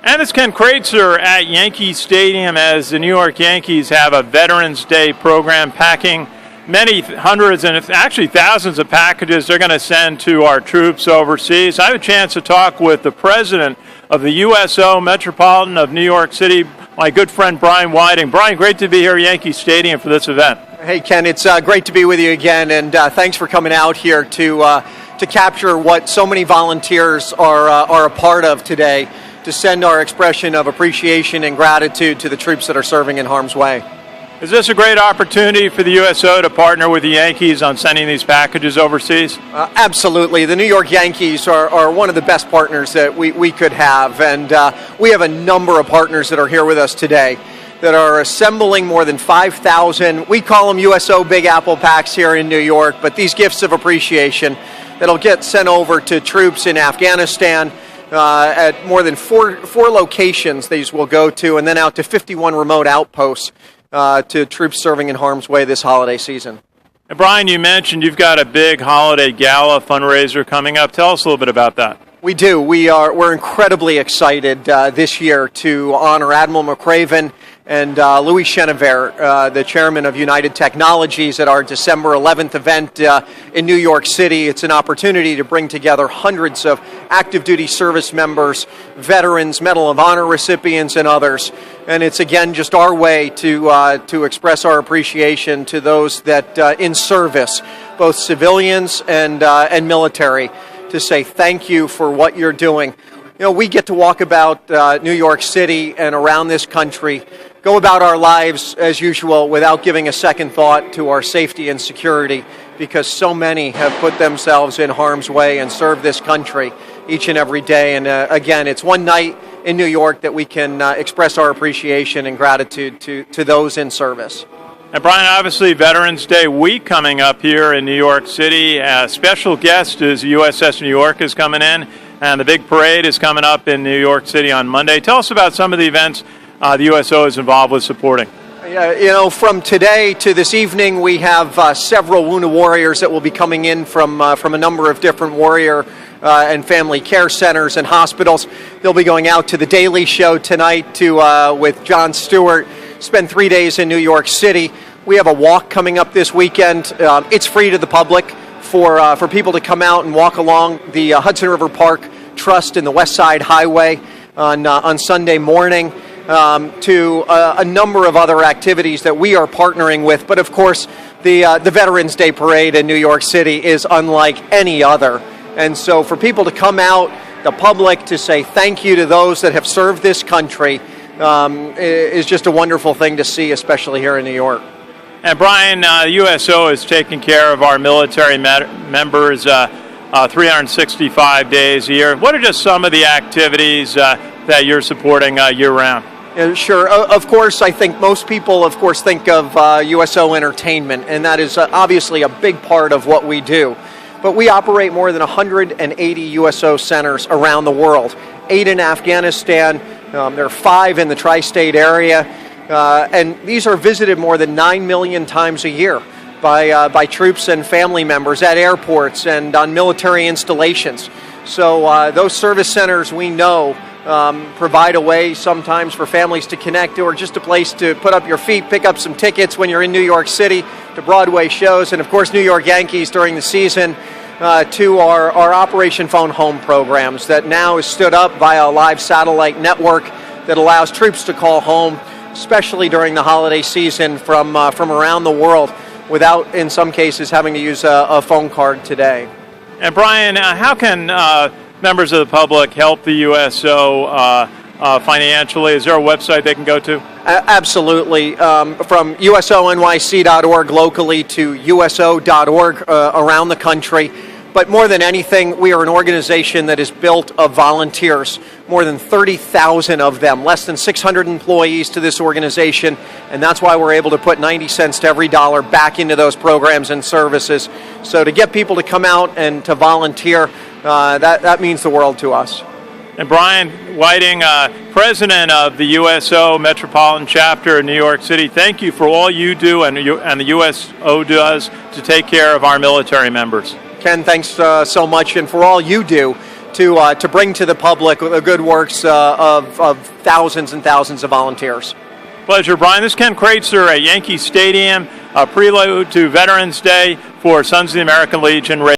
And it's Ken Kraetzer at Yankee Stadium as the New York Yankees have a Veterans Day program packing many hundreds and actually thousands of packages they're going to send to our troops overseas. I have a chance to talk with the president of the USO Metropolitan of New York City, my good friend Brian Whiting. Brian, great to be here at Yankee Stadium for this event. Hey, Ken, it's great to be with you again, and thanks for coming out here to capture what so many volunteers are a part of today, to send our expression of appreciation and gratitude to the troops that are serving in harm's way. Is this a great opportunity for the USO to partner with the Yankees on sending these packages overseas? Absolutely. The New York Yankees are one of the best partners that we could have, and we have a number of partners that are here with us today that are assembling more than 5,000, we call them USO Big Apple packs here in New York, but these gifts of appreciation that'll get sent over to troops in Afghanistan, at more than four locations these will go to, and then out to 51 remote outposts to troops serving in harm's way this holiday season. And Brian, you mentioned you've got a big holiday gala fundraiser coming up. Tell us a little bit about that. We do. We're incredibly excited this year to honor Admiral McRaven and Louis Chenevert, the chairman of United Technologies, at our December 11th event in New York City. It's an opportunity to bring together hundreds of active duty service members, veterans, Medal of Honor recipients, and others. And it's, again, just our way to express our appreciation to those that in service, both civilians and military, to say thank you for what you're doing. You know, we get to walk about New York City and around this country, go about our lives as usual without giving a second thought to our safety and security, because so many have put themselves in harm's way and serve this country each and every day. And again, it's one night in New York that we can express our appreciation and gratitude to those in service. And Brian, obviously Veterans Day week coming up here in New York City. A special guest is USS New York is coming in, and the big parade is coming up in New York City on Monday. Tell us about some of the events the USO is involved with supporting. Yeah, you know, from today to this evening, we have several wounded warriors that will be coming in from a number of different warrior and family care centers and hospitals. They'll be going out to the Daily Show tonight with Jon Stewart, spend 3 days in New York City. We have a walk coming up this weekend. It's free to the public for people to come out and walk along the Hudson River Park Trust in the West Side Highway on Sunday morning. To a number of other activities that we are partnering with. But of course, the Veterans Day Parade in New York City is unlike any other. And so for people to come out, the public, to say thank you to those that have served this country is just a wonderful thing to see, especially here in New York. And Brian, USO is taking care of our military members 365 days a year. What are just some of the activities that you're supporting year-round? Sure. Of course, I think most people, of course, think of USO Entertainment, and that is obviously a big part of what we do. But we operate more than 180 USO centers around the world, 8 in Afghanistan. There are 5 in the tri-state area, and these are visited more than 9 million times a year by troops and family members at airports and on military installations. So those service centers, we know, provide a way sometimes for families to connect, or just a place to put up your feet, pick up some tickets when you're in New York City to Broadway shows, and of course New York Yankees during the season, to our Operation Phone Home programs that now is stood up via a live satellite network that allows troops to call home, especially during the holiday season from around the world, without in some cases having to use a phone card today. And Brian, how can members of the public help the USO financially? Is there a website they can go to? Absolutely. From USONYC.org locally to USO.org around the country. But more than anything, we are an organization that is built of volunteers, more than 30,000 of them, less than 600 employees to this organization, and that's why we're able to put 90 cents to every dollar back into those programs and services. So to get people to come out and to volunteer, that means the world to us. And Brian Whiting, president of the USO Metropolitan Chapter in New York City, thank you for all you do and the USO does to take care of our military members. Ken, thanks so much, and for all you do to bring to the public the good works of thousands and thousands of volunteers. Pleasure, Brian. This is Ken Kraetzer at Yankee Stadium, a prelude to Veterans Day for Sons of the American Legion Radio.